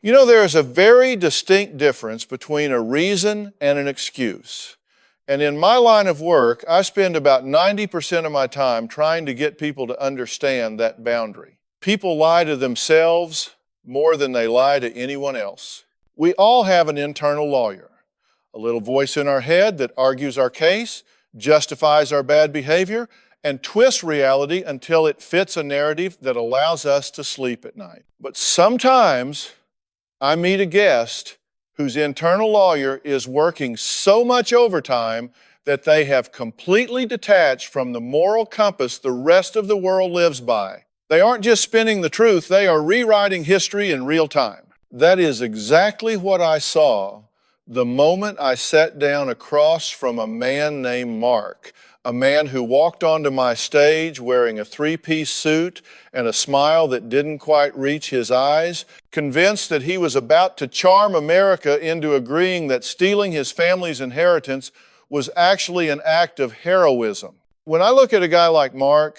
You know, there is a very distinct difference between a reason and an excuse. And in my line of work, I spend about 90% of my time trying to get people to understand that boundary. People lie to themselves more than they lie to anyone else. We all have an internal lawyer, a little voice in our head that argues our case, justifies our bad behavior, and twists reality until it fits a narrative that allows us to sleep at night. But sometimes I meet a guest whose internal lawyer is working so much overtime that they have completely detached from the moral compass the rest of the world lives by. They aren't just spinning the truth, they are rewriting history in real time. That is exactly what I saw the moment I sat down across from a man named Mark, a man who walked onto my stage wearing a three-piece suit and a smile that didn't quite reach his eyes, convinced that he was about to charm America into agreeing that stealing his family's inheritance was actually an act of heroism. When I look at a guy like Mark,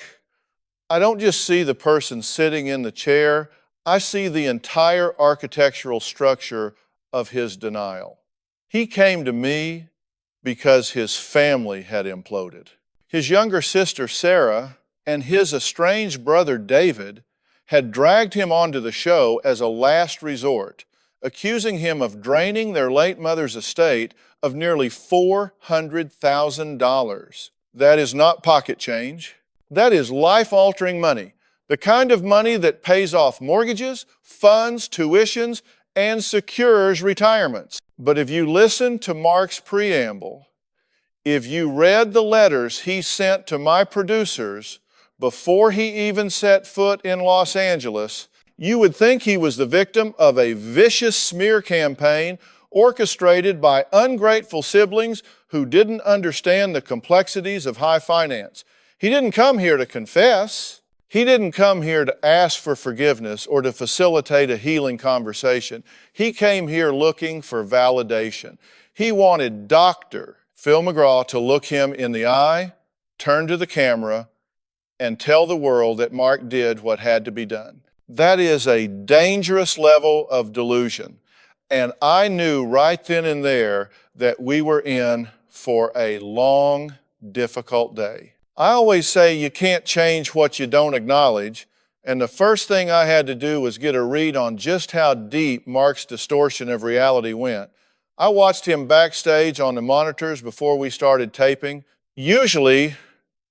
I don't just see the person sitting in the chair, I see the entire architectural structure of his denial. He came to me because his family had imploded. His younger sister, Sarah, and his estranged brother, David, had dragged him onto the show as a last resort, accusing him of draining their late mother's estate of nearly $400,000. That is not pocket change. That is life-altering money, the kind of money that pays off mortgages, funds, tuitions, and secures retirements. But if you listen to Mark's preamble, if you read the letters he sent to my producers before he even set foot in Los Angeles, you would think he was the victim of a vicious smear campaign orchestrated by ungrateful siblings who didn't understand the complexities of high finance. He didn't come here to confess. He didn't come here to ask for forgiveness or to facilitate a healing conversation. He came here looking for validation. He wanted Dr. Phil McGraw to look him in the eye, turn to the camera, and tell the world that Mark did what had to be done. That is a dangerous level of delusion. And I knew right then and there that we were in for a long, difficult day. I always say you can't change what you don't acknowledge, and the first thing I had to do was get a read on just how deep Mark's distortion of reality went. I watched him backstage on the monitors before we started taping. Usually,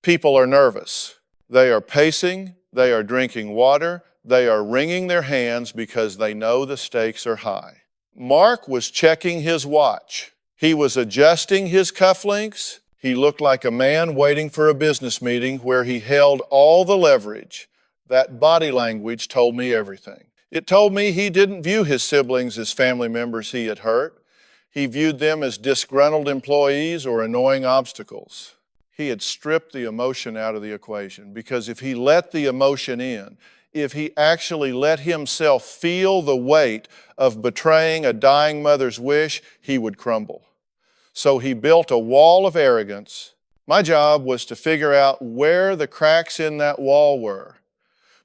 people are nervous. They are pacing, they are drinking water, they are wringing their hands because they know the stakes are high. Mark was checking his watch. He was adjusting his cufflinks. He looked like a man waiting for a business meeting where he held all the leverage. That body language told me everything. It told me he didn't view his siblings as family members he had hurt. He viewed them as disgruntled employees or annoying obstacles. He had stripped the emotion out of the equation because if he let the emotion in, if he actually let himself feel the weight of betraying a dying mother's wish, he would crumble. So he built a wall of arrogance. My job was to figure out where the cracks in that wall were,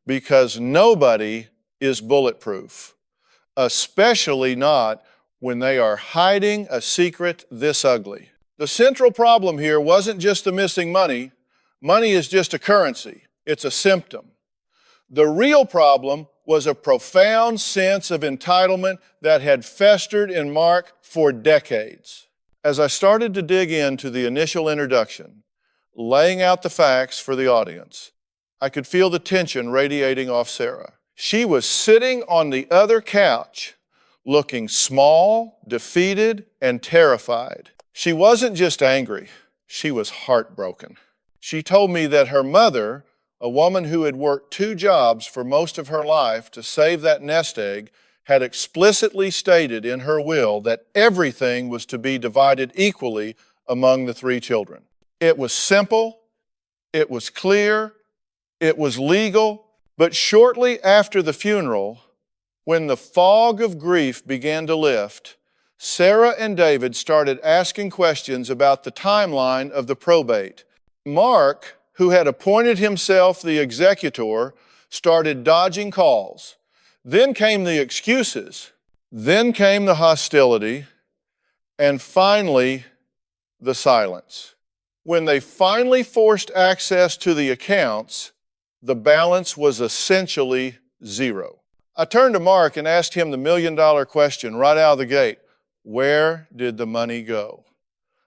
because nobody is bulletproof, especially not when they are hiding a secret this ugly. The central problem here wasn't just the missing money. Money is just a currency. It's a symptom. The real problem was a profound sense of entitlement that had festered in Mark for decades. As I started to dig into the initial introduction, laying out the facts for the audience, I could feel the tension radiating off Sarah. She was sitting on the other couch, looking small, defeated, and terrified. She wasn't just angry, she was heartbroken. She told me that her mother, a woman who had worked 2 jobs for most of her life to save that nest egg, had explicitly stated in her will that everything was to be divided equally among the 3 children. It was simple, it was clear, it was legal, but shortly after the funeral, when the fog of grief began to lift, Sarah and David started asking questions about the timeline of the probate. Mark, who had appointed himself the executor, started dodging calls. Then came the excuses. Then came the hostility, and finally, the silence. When they finally forced access to the accounts, the balance was essentially zero. I turned to Mark and asked him the million-dollar question right out of the gate. Where did the money go?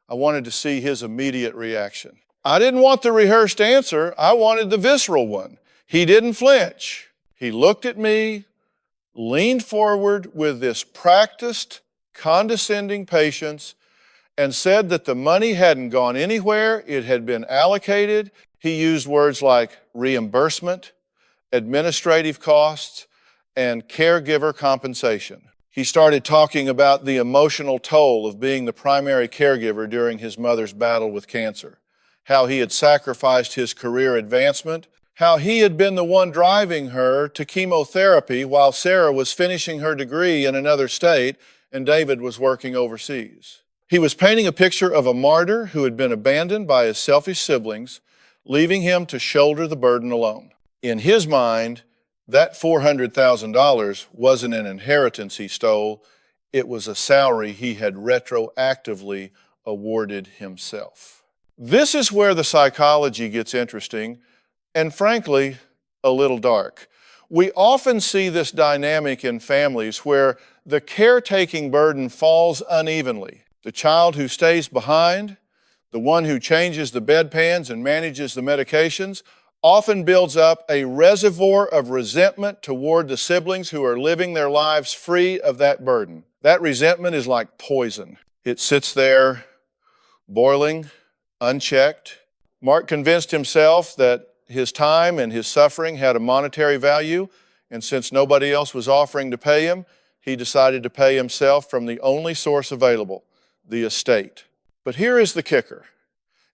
I wanted to see his immediate reaction. I didn't want the rehearsed answer. I wanted the visceral one. He didn't flinch. He looked at me, leaned forward with this practiced, condescending patience, and said that the money hadn't gone anywhere. It had been allocated. He used words like reimbursement, administrative costs, and caregiver compensation. He started talking about the emotional toll of being the primary caregiver during his mother's battle with cancer, how he had sacrificed his career advancement, how he had been the one driving her to chemotherapy while Sarah was finishing her degree in another state and David was working overseas. He was painting a picture of a martyr who had been abandoned by his selfish siblings, leaving him to shoulder the burden alone. In his mind, that $400,000 wasn't an inheritance he stole, it was a salary he had retroactively awarded himself. This is where the psychology gets interesting and, frankly, a little dark. We often see this dynamic in families where the caretaking burden falls unevenly. The child who stays behind, the one who changes the bedpans and manages the medications, often builds up a reservoir of resentment toward the siblings who are living their lives free of that burden. That resentment is like poison. It sits there boiling, unchecked. Mark convinced himself that his time and his suffering had a monetary value, and since nobody else was offering to pay him, he decided to pay himself from the only source available, the estate. But here is the kicker,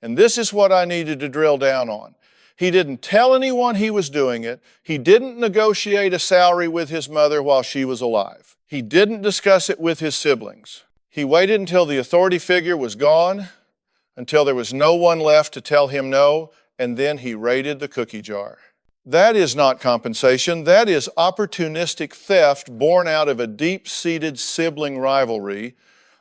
and this is what I needed to drill down on. He didn't tell anyone he was doing it. He didn't negotiate a salary with his mother while she was alive. He didn't discuss it with his siblings. He waited until the authority figure was gone, until there was no one left to tell him no, and then he raided the cookie jar. That is not compensation. That is opportunistic theft born out of a deep-seated sibling rivalry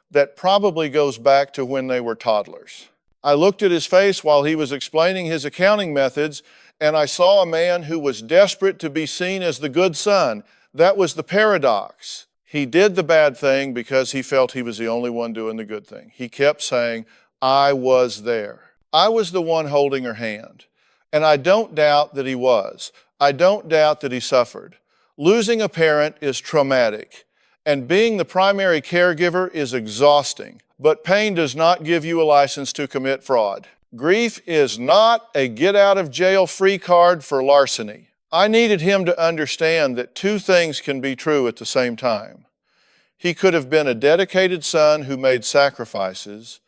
that probably goes back to when they were toddlers. I looked at his face while he was explaining his accounting methods, and I saw a man who was desperate to be seen as the good son. That was the paradox. He did the bad thing because he felt he was the only one doing the good thing. He kept saying, I was there. I was the one holding her hand. And I don't doubt that he was. I don't doubt that he suffered. Losing a parent is traumatic, and being the primary caregiver is exhausting. But pain does not give you a license to commit fraud. Grief is not a get-out-of-jail-free card for larceny. I needed him to understand that two things can be true at the same time. He could have been a dedicated son who made sacrifices,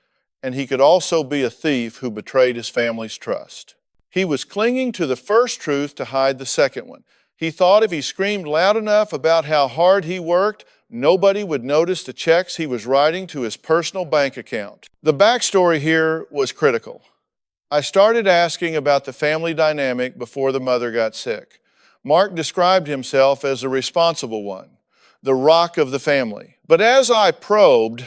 and he could also be a thief who betrayed his family's trust. He was clinging to the first truth to hide the second one. He thought if he screamed loud enough about how hard he worked, nobody would notice the checks he was writing to his personal bank account. The backstory here was critical. I started asking about the family dynamic before the mother got sick. Mark described himself as a responsible one, the rock of the family. But as I probed,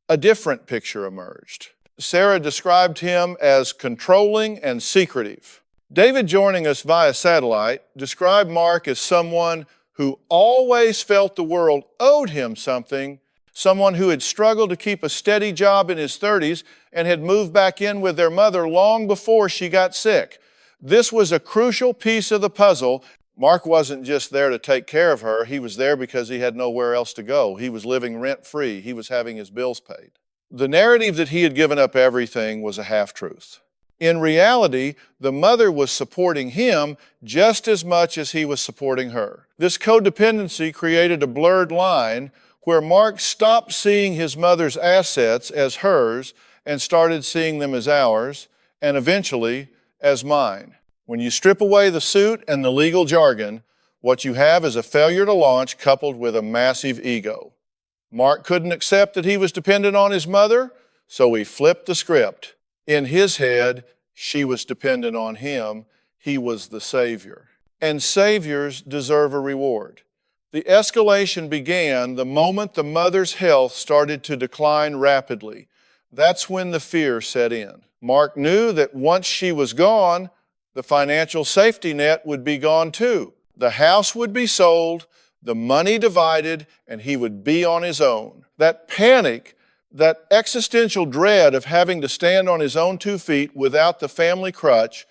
a different picture emerged. Sarah described him as controlling and secretive. David, joining us via satellite, described Mark as someone who always felt the world owed him something, someone who had struggled to keep a steady job in his 30s and had moved back in with their mother long before she got sick. This was a crucial piece of the puzzle. Mark wasn't just there to take care of her. He was there because he had nowhere else to go. He was living rent-free. He was having his bills paid. The narrative that he had given up everything was a half-truth. In reality, the mother was supporting him just as much as he was supporting her. This codependency created a blurred line where Mark stopped seeing his mother's assets as hers and started seeing them as ours, and eventually as mine. When you strip away the suit and the legal jargon, what you have is a failure to launch coupled with a massive ego. Mark couldn't accept that he was dependent on his mother, so he flipped the script. In his head, she was dependent on him. He was the savior. And saviors deserve a reward. The escalation began the moment the mother's health started to decline rapidly. That's when the fear set in. Mark knew that once she was gone, the financial safety net would be gone too. The house would be sold, the money divided, and he would be on his own. That panic, that existential dread of having to stand on his own 2 feet without the family crutch,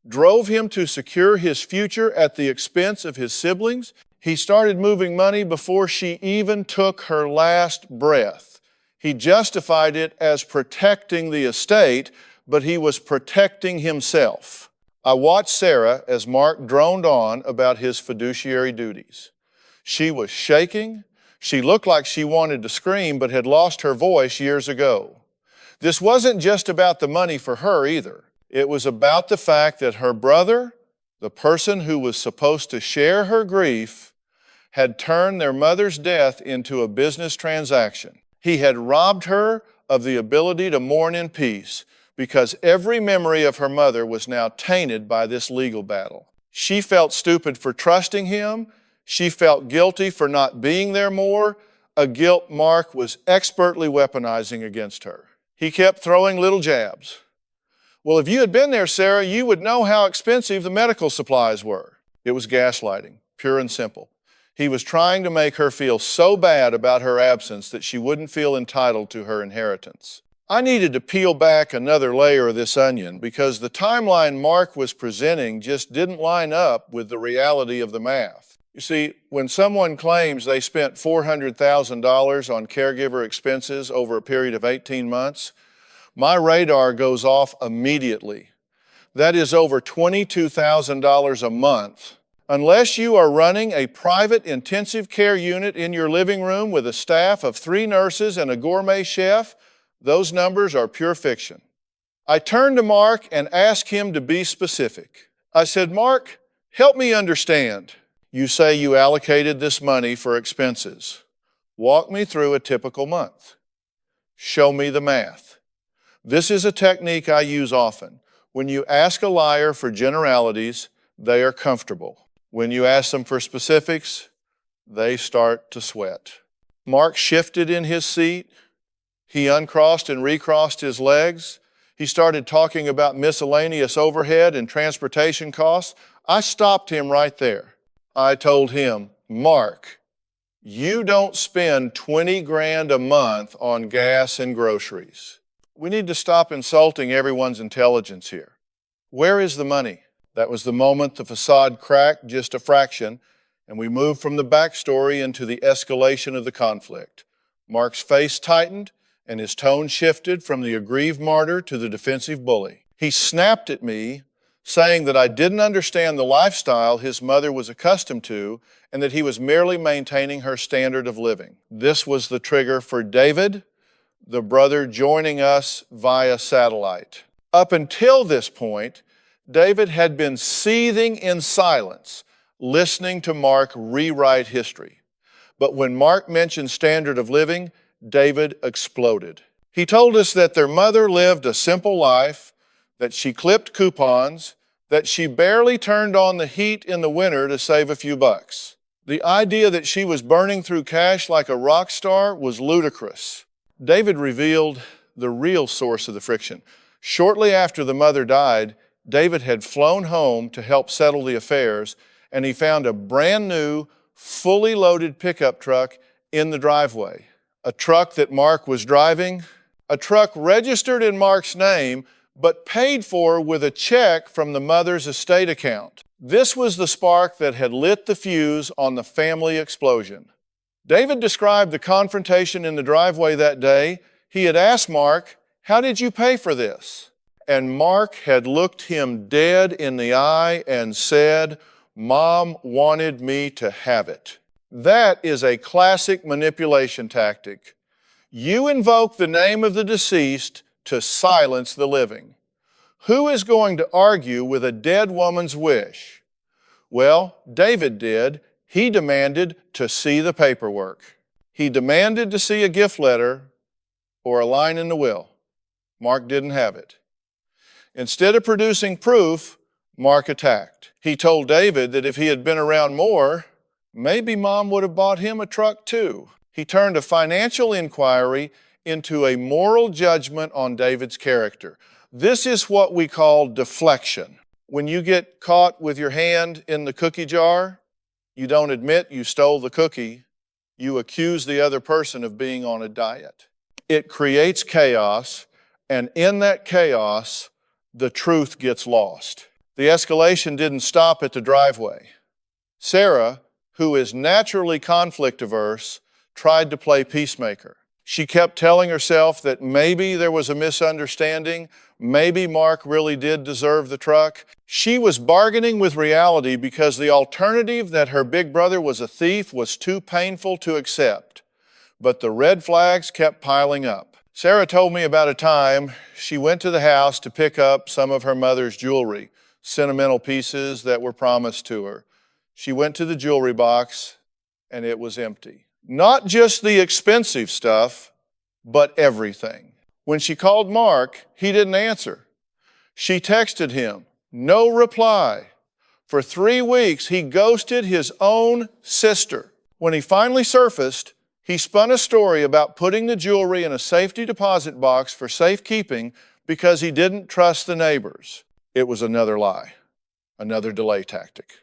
drove him to secure his future at the expense of his siblings. He started moving money before she even took her last breath. He justified it as protecting the estate, but he was protecting himself. I watched Sarah as Mark droned on about his fiduciary duties. She was shaking. She looked like she wanted to scream, but had lost her voice years ago. This wasn't just about the money for her either. It was about the fact that her brother, the person who was supposed to share her grief, had turned their mother's death into a business transaction. He had robbed her of the ability to mourn in peace because every memory of her mother was now tainted by this legal battle. She felt stupid for trusting him. She felt guilty for not being there more, a guilt Mark was expertly weaponizing against her. He kept throwing little jabs. Well, if you had been there, Sarah, you would know how expensive the medical supplies were. It was gaslighting, pure and simple. He was trying to make her feel so bad about her absence that she wouldn't feel entitled to her inheritance. I needed to peel back another layer of this onion because the timeline Mark was presenting just didn't line up with the reality of the math. You see, when someone claims they spent $400,000 on caregiver expenses over a period of 18 months, my radar goes off immediately. That is over $22,000 a month. Unless you are running a private intensive care unit in your living room with a staff of 3 nurses and a gourmet chef, those numbers are pure fiction. I turned to Mark and asked him to be specific. I said, Mark, help me understand. You say you allocated this money for expenses. Walk me through a typical month. Show me the math. This is a technique I use often. When you ask a liar for generalities, they are comfortable. When you ask them for specifics, they start to sweat. Mark shifted in his seat. He uncrossed and recrossed his legs. He started talking about miscellaneous overhead and transportation costs. I stopped him right there. I told him, Mark, you don't spend 20 grand a month on gas and groceries. We need to stop insulting everyone's intelligence here. Where is the money? That was the moment the facade cracked just a fraction, and we moved from the backstory into the escalation of the conflict. Mark's face tightened, and his tone shifted from the aggrieved martyr to the defensive bully. He snapped at me, saying that I didn't understand the lifestyle his mother was accustomed to, and that he was merely maintaining her standard of living. This was the trigger for David, the brother joining us via satellite. Up until this point, David had been seething in silence, listening to Mark rewrite history. But when Mark mentioned standard of living, David exploded. He told us that their mother lived a simple life, that she clipped coupons, that she barely turned on the heat in the winter to save a few bucks. The idea that she was burning through cash like a rock star was ludicrous. David revealed the real source of the friction. Shortly after the mother died, David had flown home to help settle the affairs, and he found a brand new, fully loaded pickup truck in the driveway. A truck that Mark was driving, a truck registered in Mark's name, but paid for with a check from the mother's estate account. This was the spark that had lit the fuse on the family explosion. David described the confrontation in the driveway that day. He had asked Mark, "How did you pay for this?" And Mark had looked him dead in the eye and said, "Mom wanted me to have it." That is a classic manipulation tactic. You invoke the name of the deceased to silence the living. Who is going to argue with a dead woman's wish? Well, David did. He demanded to see the paperwork. He demanded to see a gift letter or a line in the will. Mark didn't have it. Instead of producing proof, Mark attacked. He told David that if he had been around more, Maybe Mom would have bought him a truck too. He turned a financial inquiry into a moral judgment on David's character. This is what we call deflection. When you get caught with your hand in the cookie jar, you don't admit you stole the cookie, you accuse the other person of being on a diet. It creates chaos, and in that chaos, the truth gets lost. The escalation didn't stop at the driveway. Sarah, who is naturally conflict averse, tried to play peacemaker. She kept telling herself that maybe there was a misunderstanding, maybe Mark really did deserve the truck. She was bargaining with reality because the alternative that her big brother was a thief was too painful to accept. But the red flags kept piling up. Sarah told me about a time she went to the house to pick up some of her mother's jewelry, sentimental pieces that were promised to her. She went to the jewelry box and it was empty. Not just the expensive stuff, but everything. When she called Mark, he didn't answer. She texted him, no reply. For 3 weeks, he ghosted his own sister. When he finally surfaced, he spun a story about putting the jewelry in a safety deposit box for safekeeping because he didn't trust the neighbors. It was another lie, another delay tactic.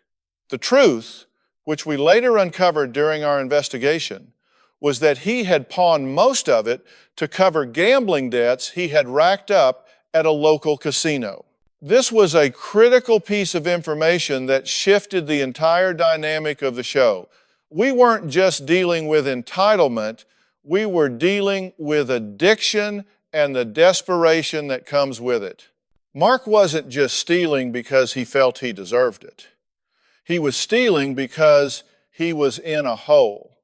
The truth, which we later uncovered during our investigation, was that he had pawned most of it to cover gambling debts he had racked up at a local casino. This was a critical piece of information that shifted the entire dynamic of the show. We weren't just dealing with entitlement, we were dealing with addiction and the desperation that comes with it. Mark wasn't just stealing because he felt he deserved it. He was stealing because he was in a hole.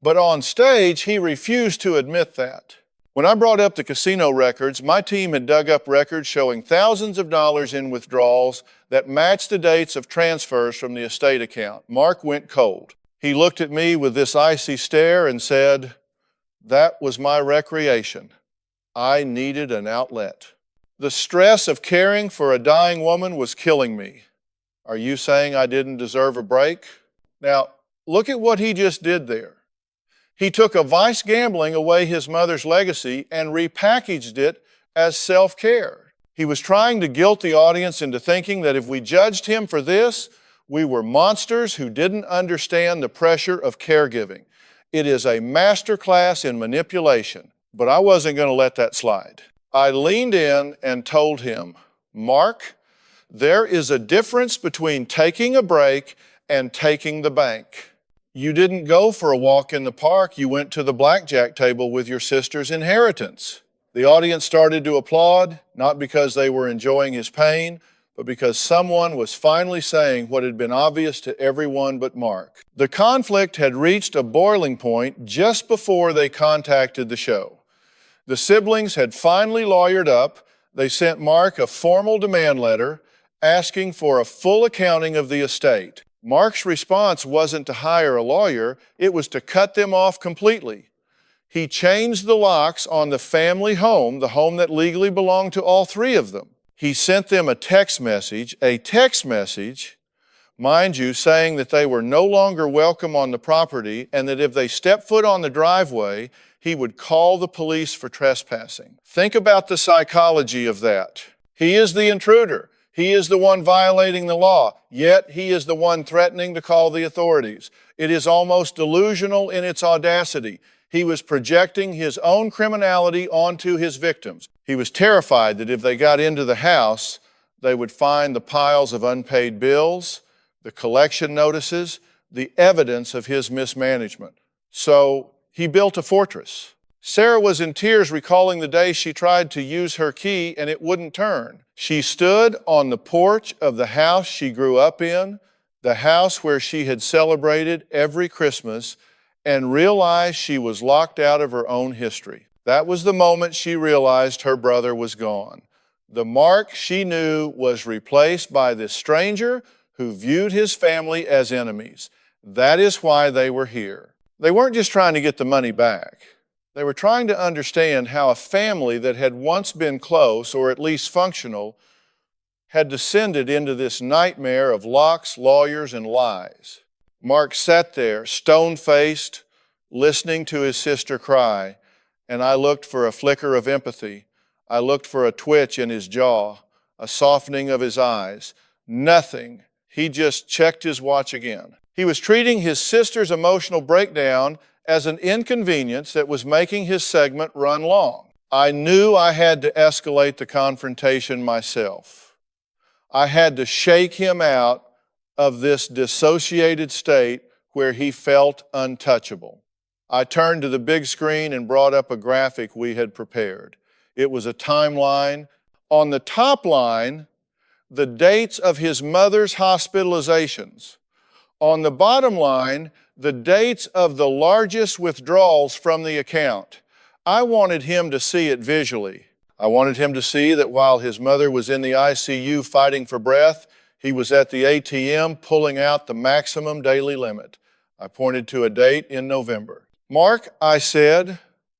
But on stage, he refused to admit that. When I brought up the casino records, my team had dug up records showing thousands of dollars in withdrawals that matched the dates of transfers from the estate account. Mark went cold. He looked at me with this icy stare and said, "That was my recreation. I needed an outlet. The stress of caring for a dying woman was killing me. Are you saying I didn't deserve a break?" Now, look at what he just did there. He took a vice gambling away his mother's legacy and repackaged it as self-care. He was trying to guilt the audience into thinking that if we judged him for this, we were monsters who didn't understand the pressure of caregiving. It is a masterclass in manipulation, but I wasn't going to let that slide. I leaned in and told him, "Mark, there is a difference between taking a break and taking the bank. You didn't go for a walk in the park, you went to the blackjack table with your sister's inheritance." The audience started to applaud, not because they were enjoying his pain, but because someone was finally saying what had been obvious to everyone but Mark. The conflict had reached a boiling point just before they contacted the show. The siblings had finally lawyered up. They sent Mark a formal demand letter asking for a full accounting of the estate. Mark's response wasn't to hire a lawyer, it was to cut them off completely. He changed the locks on the family home, the home that legally belonged to all three of them. He sent them a text message, mind you, saying that they were no longer welcome on the property and that if they stepped foot on the driveway, he would call the police for trespassing. Think about the psychology of that. He is the intruder. He is the one violating the law, yet he is the one threatening to call the authorities. It is almost delusional in its audacity. He was projecting his own criminality onto his victims. He was terrified that if they got into the house, they would find the piles of unpaid bills, the collection notices, the evidence of his mismanagement. So he built a fortress. Sarah was in tears recalling the day she tried to use her key and it wouldn't turn. She stood on the porch of the house she grew up in, the house where she had celebrated every Christmas, and realized she was locked out of her own history. That was the moment she realized her brother was gone. The Mark she knew was replaced by this stranger who viewed his family as enemies. That is why they were here. They weren't just trying to get the money back. They were trying to understand how a family that had once been close, or at least functional, had descended into this nightmare of locks, lawyers, and lies. Mark sat there, stone-faced, listening to his sister cry, and I looked for a flicker of empathy. I looked for a twitch in his jaw, a softening of his eyes. Nothing. He just checked his watch again. He was treating his sister's emotional breakdown as an inconvenience that was making his segment run long. I knew I had to escalate the confrontation myself. I had to shake him out of this dissociated state where he felt untouchable. I turned to the big screen and brought up a graphic we had prepared. It was a timeline. On the top line, the dates of his mother's hospitalizations. On the bottom line, the dates of the largest withdrawals from the account. I wanted him to see it visually. I wanted him to see that while his mother was in the ICU fighting for breath, he was at the ATM pulling out the maximum daily limit. I pointed to a date in November. Mark, I said,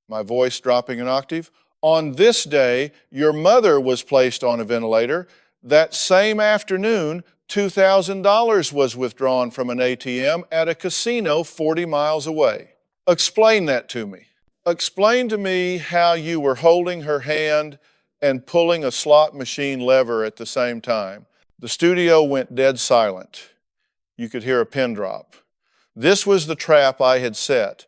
my voice dropping an octave, on this day, your mother was placed on a ventilator. That same afternoon, $2,000 was withdrawn from an ATM at a casino 40 miles away. Explain that to me. Explain to me how you were holding her hand and pulling a slot machine lever at the same time. The studio went dead silent. You could hear a pin drop. This was the trap I had set.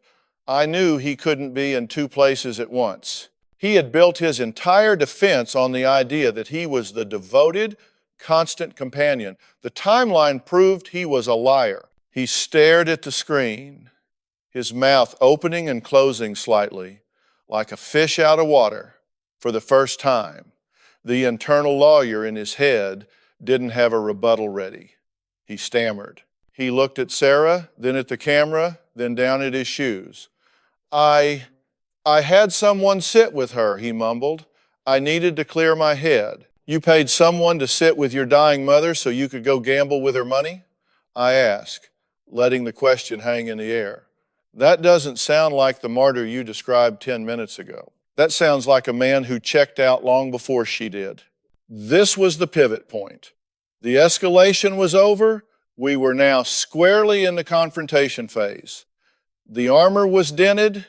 I knew he couldn't be in two places at once. He had built his entire defense on the idea that he was the devoted, constant companion. The timeline proved he was a liar. He stared at the screen, his mouth opening and closing slightly, like a fish out of water for the first time. The internal lawyer in his head didn't have a rebuttal ready. He stammered. He looked at Sarah, then at the camera, then down at his shoes. I had someone sit with her, he mumbled. I needed to clear my head. You paid someone to sit with your dying mother so you could go gamble with her money? I asked, letting the question hang in the air. That doesn't sound like the martyr you described 10 minutes ago. That sounds like a man who checked out long before she did. This was the pivot point. The escalation was over. We were now squarely in the confrontation phase. The armor was dented.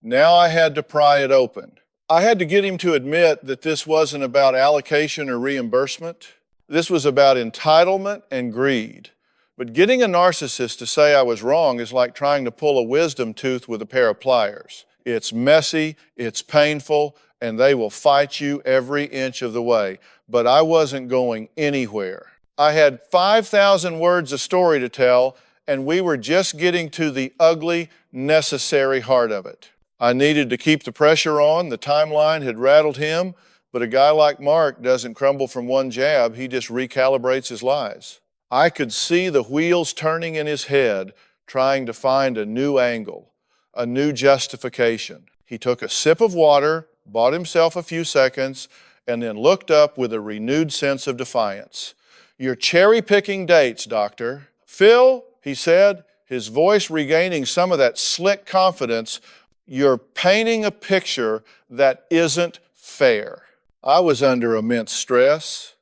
Now I had to pry it open. I had to get him to admit that this wasn't about allocation or reimbursement. This was about entitlement and greed. But getting a narcissist to say I was wrong is like trying to pull a wisdom tooth with a pair of pliers. It's messy, it's painful, and they will fight you every inch of the way. But I wasn't going anywhere. I had 5,000 words of story to tell, and we were just getting to the ugly, necessary heart of it. I needed to keep the pressure on. The timeline had rattled him, but a guy like Mark doesn't crumble from one jab. He just recalibrates his lies. I could see the wheels turning in his head, trying to find a new angle, a new justification. He took a sip of water, bought himself a few seconds, and then looked up with a renewed sense of defiance. You're cherry-picking dates, Doctor. Phil, he said, his voice regaining some of that slick confidence, you're painting a picture that isn't fair. I was under immense stress.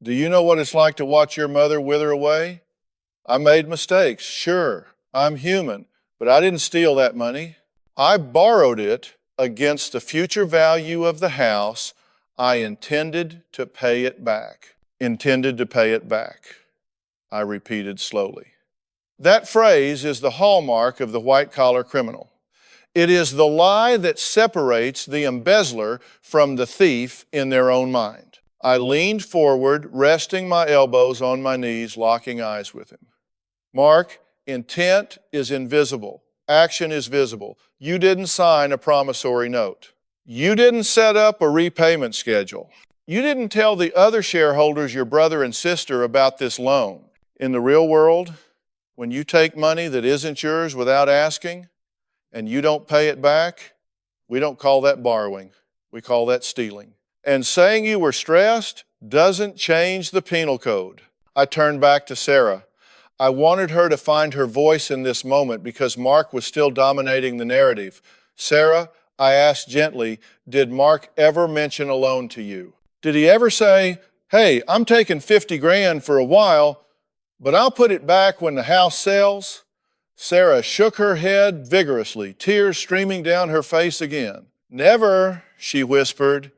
Do you know what it's like to watch your mother wither away? I made mistakes, sure. I'm human, but I didn't steal that money. I borrowed it against the future value of the house. I intended to pay it back. Intended to pay it back, I repeated slowly. That phrase is the hallmark of the white-collar criminal. It is the lie that separates the embezzler from the thief in their own mind. I leaned forward, resting my elbows on my knees, locking eyes with him. Mark, intent is invisible. Action is visible. You didn't sign a promissory note. You didn't set up a repayment schedule. You didn't tell the other shareholders, your brother and sister, about this loan. In the real world, when you take money that isn't yours without asking and you don't pay it back, we don't call that borrowing. We call that stealing. And saying you were stressed doesn't change the penal code. I turned back to Sarah. I wanted her to find her voice in this moment because Mark was still dominating the narrative. Sarah, I asked gently, did Mark ever mention a loan to you? Did he ever say, hey, I'm taking $50,000 for a while, but I'll put it back when the house sells? Sarah shook her head vigorously, tears streaming down her face again. Never, she whispered.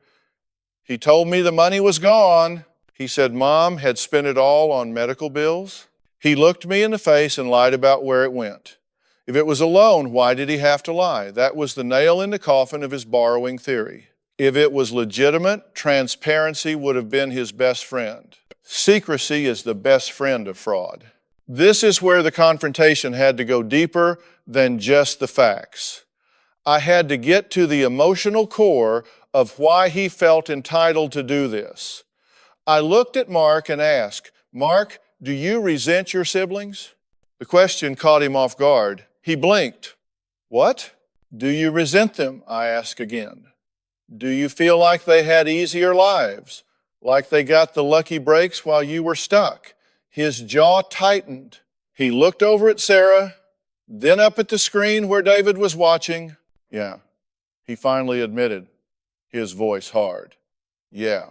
He told me the money was gone. He said Mom had spent it all on medical bills. He looked me in the face and lied about where it went. If it was a loan, why did he have to lie? That was the nail in the coffin of his borrowing theory. If it was legitimate, transparency would have been his best friend. Secrecy is the best friend of fraud. This is where the confrontation had to go deeper than just the facts. I had to get to the emotional core of why he felt entitled to do this. I looked at Mark and asked, Mark, do you resent your siblings? The question caught him off guard. He blinked. What? Do you resent them? I asked again. Do you feel like they had easier lives? Like they got the lucky breaks while you were stuck? His jaw tightened. He looked over at Sarah, then up at the screen where David was watching. Yeah, he finally admitted, his voice hard. Yeah,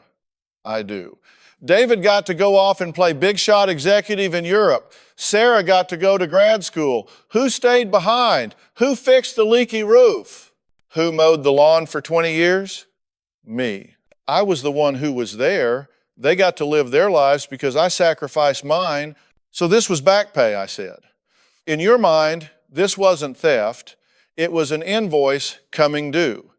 I do. David got to go off and play big shot executive in Europe. Sarah got to go to grad school. Who stayed behind? Who fixed the leaky roof? Who mowed the lawn for 20 years? Me. I was the one who was there. They got to live their lives because I sacrificed mine. So this was back pay, I said. In your mind, this wasn't theft. It was an invoice coming due.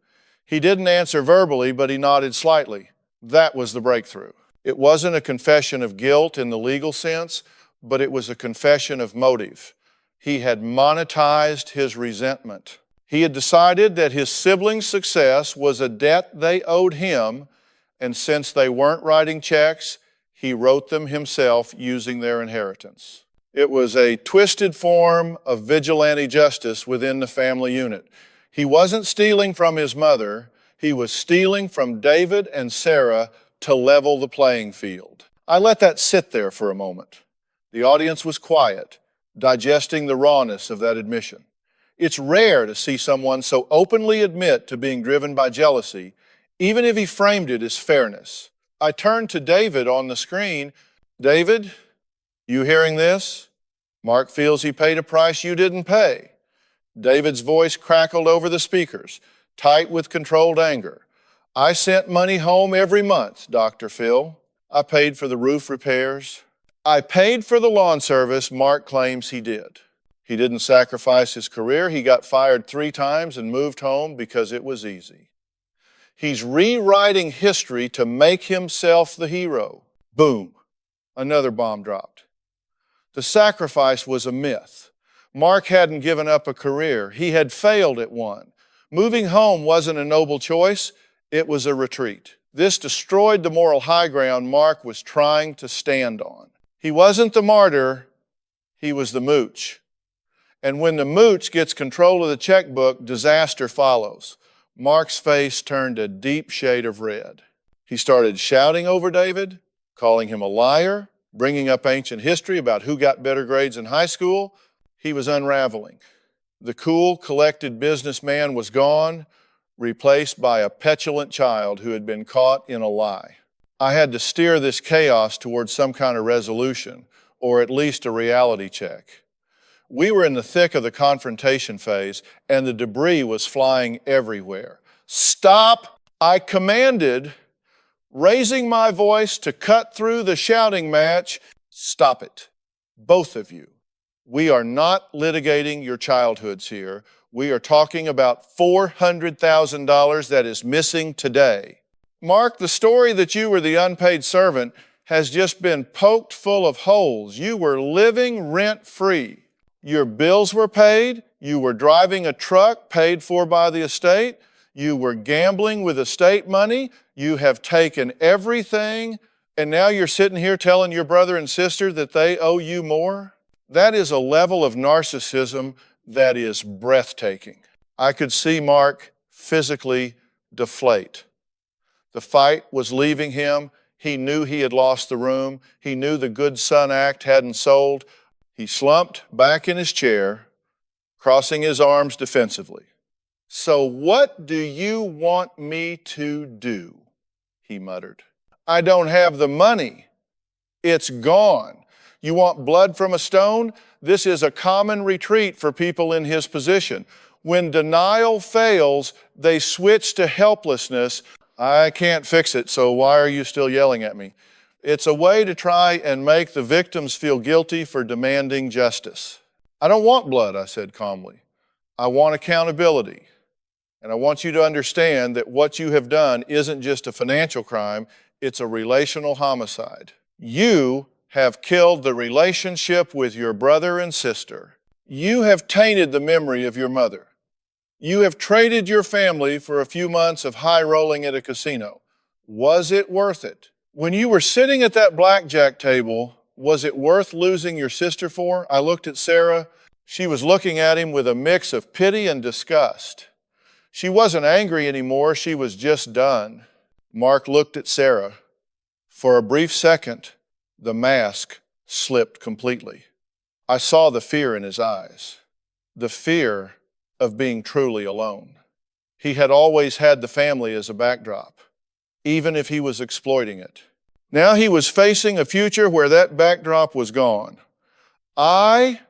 He didn't answer verbally, but he nodded slightly. That was the breakthrough. It wasn't a confession of guilt in the legal sense, but it was a confession of motive. He had monetized his resentment. He had decided that his siblings' success was a debt they owed him, and since they weren't writing checks, he wrote them himself using their inheritance. It was a twisted form of vigilante justice within the family unit. He wasn't stealing from his mother. He was stealing from David and Sarah to level the playing field. I let that sit there for a moment. The audience was quiet, digesting the rawness of that admission. It's rare to see someone so openly admit to being driven by jealousy, even if he framed it as fairness. I turned to David on the screen. David, you hearing this? Mark feels he paid a price you didn't pay. David's voice crackled over the speakers, tight with controlled anger. I sent money home every month, Dr. Phil. I paid for the roof repairs. I paid for the lawn service Mark claims he did. He didn't sacrifice his career. He got fired 3 times and moved home because it was easy. He's rewriting history to make himself the hero. Boom, another bomb dropped. The sacrifice was a myth. Mark hadn't given up a career. He had failed at one. Moving home wasn't a noble choice. It was a retreat. This destroyed the moral high ground Mark was trying to stand on. He wasn't the martyr. He was the mooch. And when the mooch gets control of the checkbook, disaster follows. Mark's face turned a deep shade of red. He started shouting over David, calling him a liar, bringing up ancient history about who got better grades in high school. He was unraveling. The cool, collected businessman was gone, replaced by a petulant child who had been caught in a lie. I had to steer this chaos towards some kind of resolution, or at least a reality check. We were in the thick of the confrontation phase, and the debris was flying everywhere. Stop, I commanded, raising my voice to cut through the shouting match. Stop it, both of you. We are not litigating your childhoods here. We are talking about $400,000 that is missing today. Mark, the story that you were the unpaid servant has just been poked full of holes. You were living rent-free. Your bills were paid. You were driving a truck paid for by the estate. You were gambling with estate money. You have taken everything, and now you're sitting here telling your brother and sister that they owe you more? That is a level of narcissism that is breathtaking. I could see Mark physically deflate. The fight was leaving him. He knew he had lost the room. He knew the good son act hadn't sold. He slumped back in his chair, crossing his arms defensively. So what do you want me to do? He muttered. I don't have the money. It's gone. You want blood from a stone? This is a common retreat for people in his position. When denial fails, they switch to helplessness. I can't fix it, so why are you still yelling at me? It's a way to try and make the victims feel guilty for demanding justice. I don't want blood, I said calmly. I want accountability. And I want you to understand that what you have done isn't just a financial crime, it's a relational homicide. You have killed the relationship with your brother and sister. You have tainted the memory of your mother. You have traded your family for a few months of high rolling at a casino. Was it worth it? When you were sitting at that blackjack table, was it worth losing your sister for? I looked at Sarah. She was looking at him with a mix of pity and disgust. She wasn't angry anymore, she was just done. Mark looked at Sarah. For a brief second, the mask slipped completely. I saw the fear in his eyes, the fear of being truly alone. He had always had the family as a backdrop, even if he was exploiting it. Now he was facing a future where that backdrop was gone. I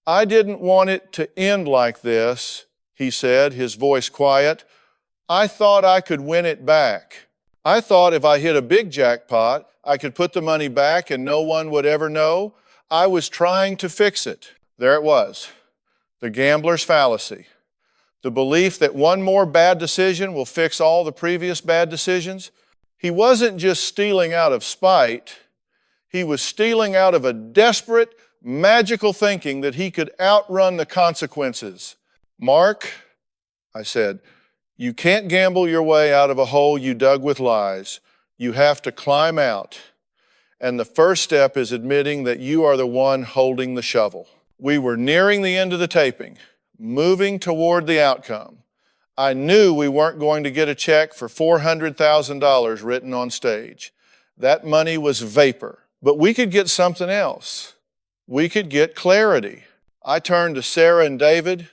didn't want it to end like this, he said, his voice quiet. I thought I could win it back. I thought if I hit a big jackpot, I could put the money back and no one would ever know. I was trying to fix it. There it was, the gambler's fallacy. The belief that one more bad decision will fix all the previous bad decisions. He wasn't just stealing out of spite. He was stealing out of a desperate, magical thinking that he could outrun the consequences. Mark, I said, you can't gamble your way out of a hole you dug with lies. You have to climb out. And the first step is admitting that you are the one holding the shovel. We were nearing the end of the taping, moving toward the outcome. I knew we weren't going to get a check for $400,000 written on stage. That money was vapor. But we could get something else. We could get clarity. I turned to Sarah and David.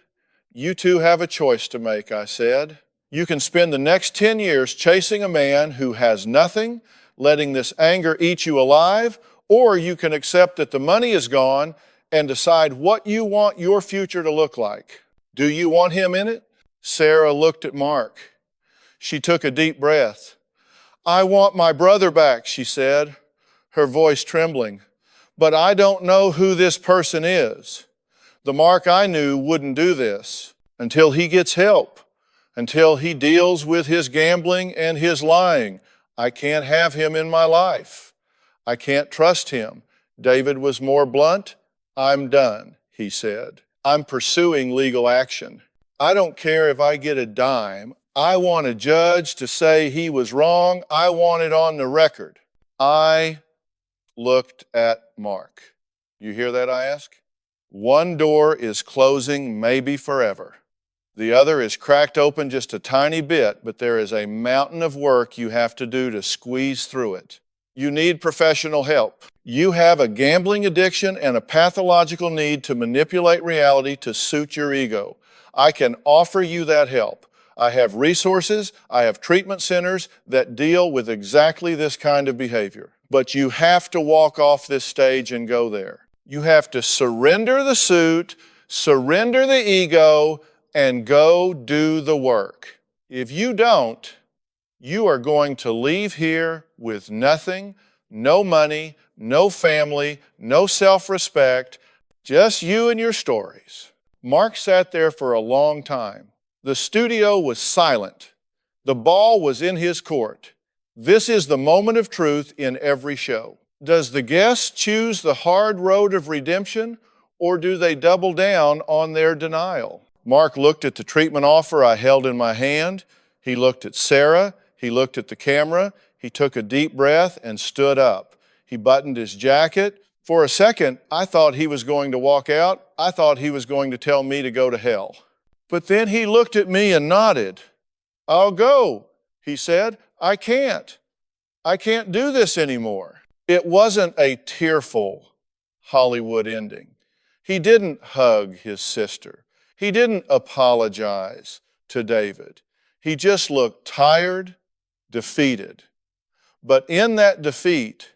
You two have a choice to make, I said. You can spend the next 10 years chasing a man who has nothing, letting this anger eat you alive, or you can accept that the money is gone and decide what you want your future to look like. Do you want him in it? Sarah looked at Mark. She took a deep breath. I want my brother back, she said, her voice trembling. But I don't know who this person is. The Mark I knew wouldn't do this until he gets help, until he deals with his gambling and his lying. I can't have him in my life. I can't trust him. David was more blunt. I'm done, he said. I'm pursuing legal action. I don't care if I get a dime. I want a judge to say he was wrong. I want it on the record. I looked at Mark. You hear that, I ask? One door is closing maybe forever. The other is cracked open just a tiny bit, but there is a mountain of work you have to do to squeeze through it. You need professional help. You have a gambling addiction and a pathological need to manipulate reality to suit your ego. I can offer you that help. I have resources, I have treatment centers that deal with exactly this kind of behavior. But you have to walk off this stage and go there. You have to surrender the suit, surrender the ego, and go do the work. If you don't, you are going to leave here with nothing, no money, no family, no self-respect, just you and your stories. Mark sat there for a long time. The studio was silent. The ball was in his court. This is the moment of truth in every show. Does the guest choose the hard road of redemption, or do they double down on their denial? Mark looked at the treatment offer I held in my hand. He looked at Sarah. He looked at the camera. He took a deep breath and stood up. He buttoned his jacket. For a second, I thought he was going to walk out. I thought he was going to tell me to go to hell. But then he looked at me and nodded. I'll go, he said. I can't do this anymore. It wasn't a tearful Hollywood ending. He didn't hug his sister. He didn't apologize to David. He just looked tired, defeated. But in that defeat,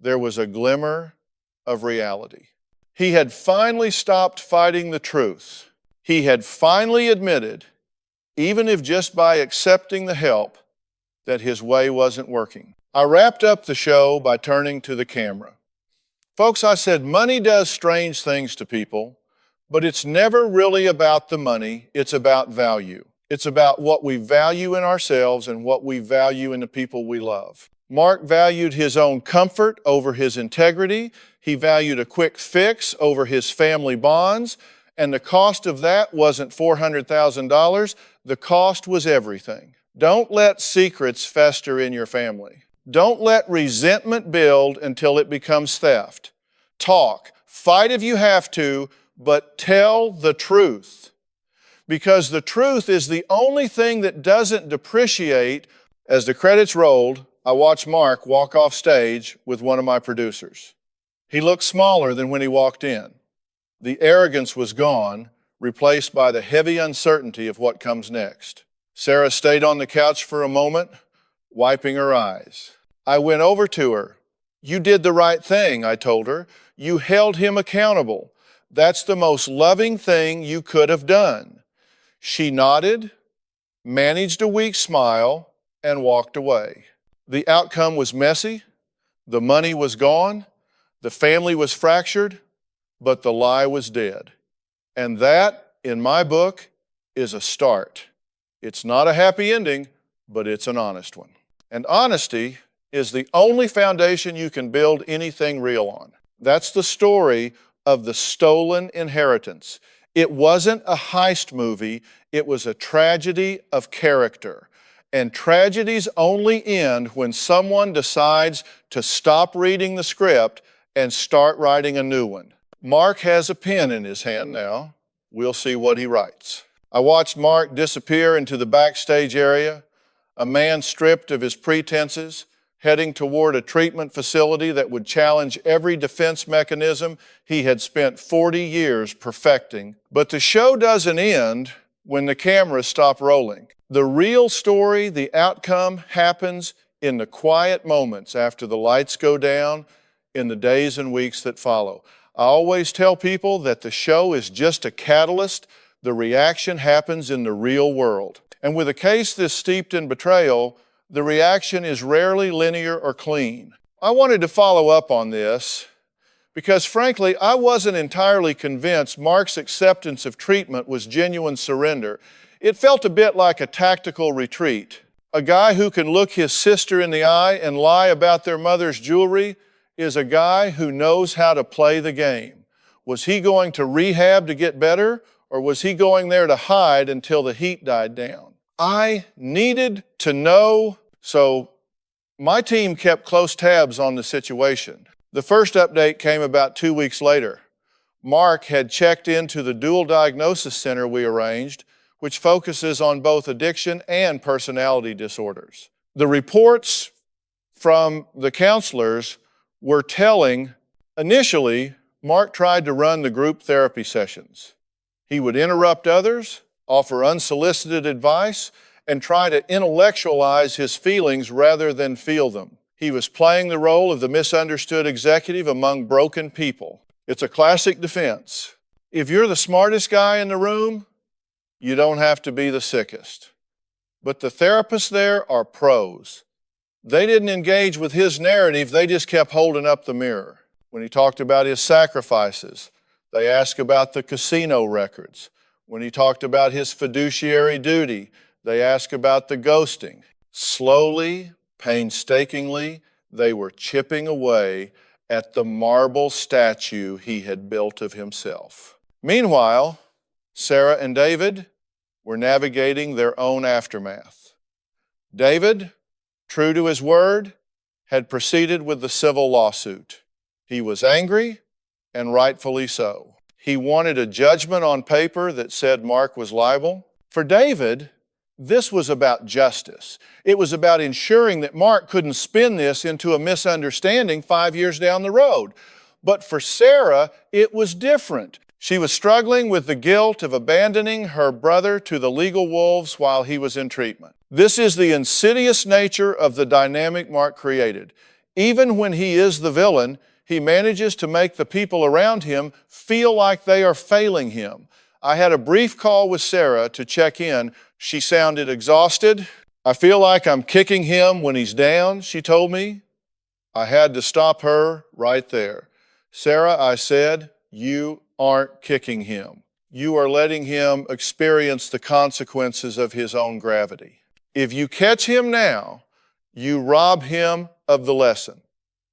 there was a glimmer of reality. He had finally stopped fighting the truth. He had finally admitted, even if just by accepting the help, that his way wasn't working. I wrapped up the show by turning to the camera. Folks, I said money does strange things to people, but it's never really about the money. It's about value. It's about what we value in ourselves and what we value in the people we love. Mark valued his own comfort over his integrity. He valued a quick fix over his family bonds, and the cost of that wasn't $400,000. The cost was everything. Don't let secrets fester in your family. Don't let resentment build until it becomes theft. Talk, fight if you have to, but tell the truth. Because the truth is the only thing that doesn't depreciate. As the credits rolled, I watched Mark walk off stage with one of my producers. He looked smaller than when he walked in. The arrogance was gone, replaced by the heavy uncertainty of what comes next. Sarah stayed on the couch for a moment, wiping her eyes. I went over to her. "You did the right thing," I told her. "You held him accountable. That's the most loving thing you could have done." She nodded, managed a weak smile, and walked away. The outcome was messy. The money was gone. The family was fractured, but the lie was dead. And that, in my book, is a start. It's not a happy ending, but it's an honest one. And honesty is the only foundation you can build anything real on. That's the story of the stolen inheritance. It wasn't a heist movie, it was a tragedy of character. And tragedies only end when someone decides to stop reading the script and start writing a new one. Mark has a pen in his hand now. We'll see what he writes. I watched Mark disappear into the backstage area, a man stripped of his pretenses, heading toward a treatment facility that would challenge every defense mechanism he had spent 40 years perfecting. But the show doesn't end when the cameras stop rolling. The real story, the outcome, happens in the quiet moments after the lights go down in the days and weeks that follow. I always tell people that the show is just a catalyst. The reaction happens in the real world. And with a case this steeped in betrayal, the reaction is rarely linear or clean. I wanted to follow up on this because, frankly, I wasn't entirely convinced Mark's acceptance of treatment was genuine surrender. It felt a bit like a tactical retreat. A guy who can look his sister in the eye and lie about their mother's jewelry is a guy who knows how to play the game. Was he going to rehab to get better, or was he going there to hide until the heat died down? I needed to know, so my team kept close tabs on the situation. The first update came about 2 weeks later. Mark had checked into the dual diagnosis center we arranged, which focuses on both addiction and personality disorders. The reports from the counselors were telling. Initially, Mark tried to run the group therapy sessions. He would interrupt others, offer unsolicited advice, and try to intellectualize his feelings rather than feel them. He was playing the role of the misunderstood executive among broken people. It's a classic defense. If you're the smartest guy in the room, you don't have to be the sickest. But the therapists there are pros. They didn't engage with his narrative, they just kept holding up the mirror. When he talked about his sacrifices, they asked about the casino records. When he talked about his fiduciary duty, they asked about the ghosting. Slowly, painstakingly, they were chipping away at the marble statue he had built of himself. Meanwhile, Sarah and David were navigating their own aftermath. David, true to his word, had proceeded with the civil lawsuit. He was angry, and rightfully so. He wanted a judgment on paper that said Mark was liable. For David, this was about justice. It was about ensuring that Mark couldn't spin this into a misunderstanding 5 years down the road. But for Sarah, it was different. She was struggling with the guilt of abandoning her brother to the legal wolves while he was in treatment. This is the insidious nature of the dynamic Mark created. Even when he is the villain, He manages to make the people around him feel like they are failing him. I had a brief call with Sarah to check in. She sounded exhausted. I feel like I'm kicking him when he's down, she told me. I had to stop her right there. Sarah, I said, you aren't kicking him. You are letting him experience the consequences of his own gravity. If you catch him now, you rob him of the lesson.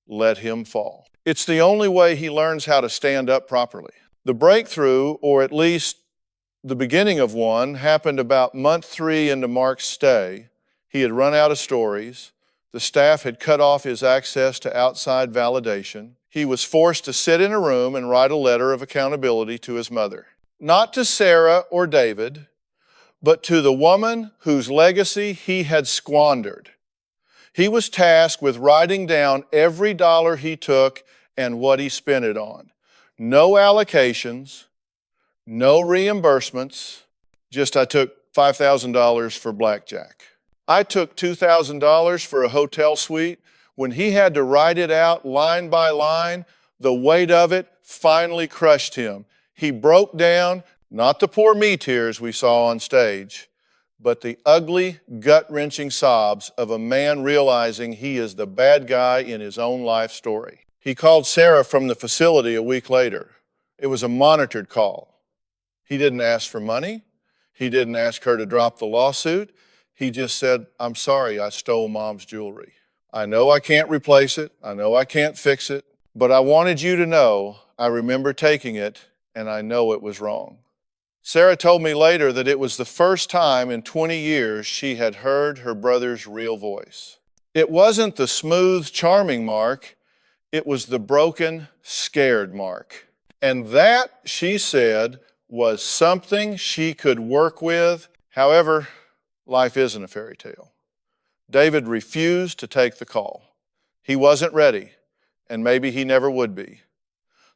Let him fall. It's the only way he learns how to stand up properly. The breakthrough, or at least the beginning of one, happened about month 3 into Mark's stay. He had run out of stories. The staff had cut off his access to outside validation. He was forced to sit in a room and write a letter of accountability to his mother. Not to Sarah or David, but to the woman whose legacy he had squandered. He was tasked with writing down every dollar he took and what he spent it on. No allocations, no reimbursements, just I took $5,000 for blackjack. I took $2,000 for a hotel suite. When he had to write it out line by line, the weight of it finally crushed him. He broke down, not the poor me tears we saw on stage, but the ugly, gut-wrenching sobs of a man realizing he is the bad guy in his own life story. He called Sarah from the facility a week later. It was a monitored call. He didn't ask for money. He didn't ask her to drop the lawsuit. He just said, I'm sorry I stole Mom's jewelry. I know I can't replace it. I know I can't fix it. But I wanted you to know I remember taking it and I know it was wrong. Sarah told me later that it was the first time in 20 years she had heard her brother's real voice. It wasn't the smooth, charming Mark. It was the broken, scared Mark. And that, she said, was something she could work with. However, life isn't a fairy tale. David refused to take the call. He wasn't ready, and maybe he never would be.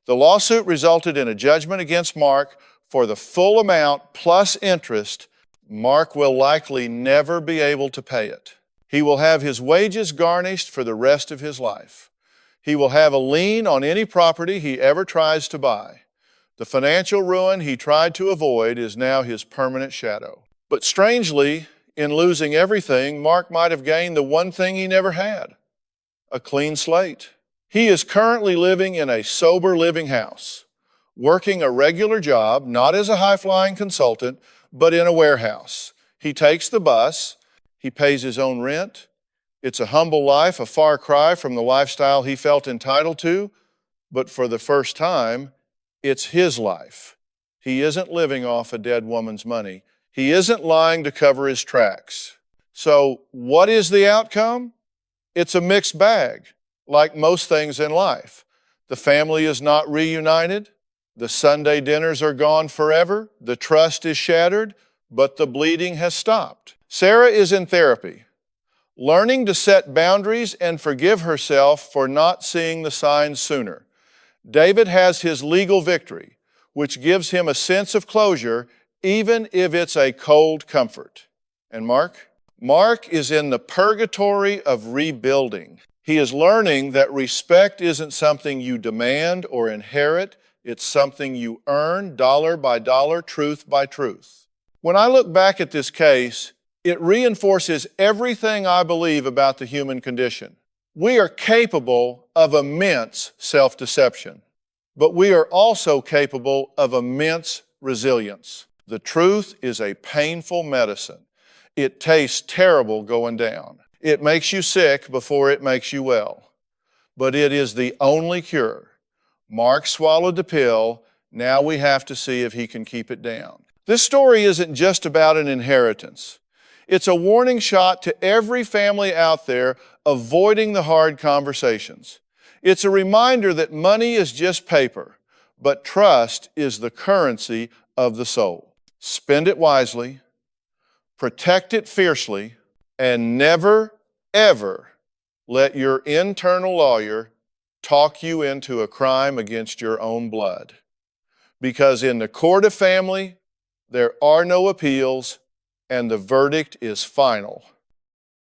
The lawsuit resulted in a judgment against Mark for the full amount plus interest. Mark will likely never be able to pay it. He will have his wages garnished for the rest of his life. He will have a lien on any property he ever tries to buy. The financial ruin he tried to avoid is now his permanent shadow. But strangely, in losing everything, Mark might have gained the one thing he never had, a clean slate. He is currently living in a sober living house, working a regular job, not as a high-flying consultant, but in a warehouse. He takes the bus. He pays his own rent. It's a humble life, a far cry from the lifestyle he felt entitled to, but for the first time, it's his life. He isn't living off a dead woman's money. He isn't lying to cover his tracks. So what is the outcome? It's a mixed bag, like most things in life. The family is not reunited. The Sunday dinners are gone forever. The trust is shattered, but the bleeding has stopped. Sarah is in therapy, learning to set boundaries and forgive herself for not seeing the signs sooner. David has his legal victory, which gives him a sense of closure, even if it's a cold comfort. And Mark? Mark is in the purgatory of rebuilding. He is learning that respect isn't something you demand or inherit. It's something you earn dollar by dollar, truth by truth. When I look back at this case, it reinforces everything I believe about the human condition. We are capable of immense self-deception, but we are also capable of immense resilience. The truth is a painful medicine. It tastes terrible going down. It makes you sick before it makes you well. But it is the only cure. Mark swallowed the pill. Now we have to see if he can keep it down. This story isn't just about an inheritance. It's a warning shot to every family out there avoiding the hard conversations. It's a reminder that money is just paper, but trust is the currency of the soul. Spend it wisely, protect it fiercely, and never, ever let your internal lawyer talk you into a crime against your own blood. Because in the court of family, there are no appeals, and the verdict is final.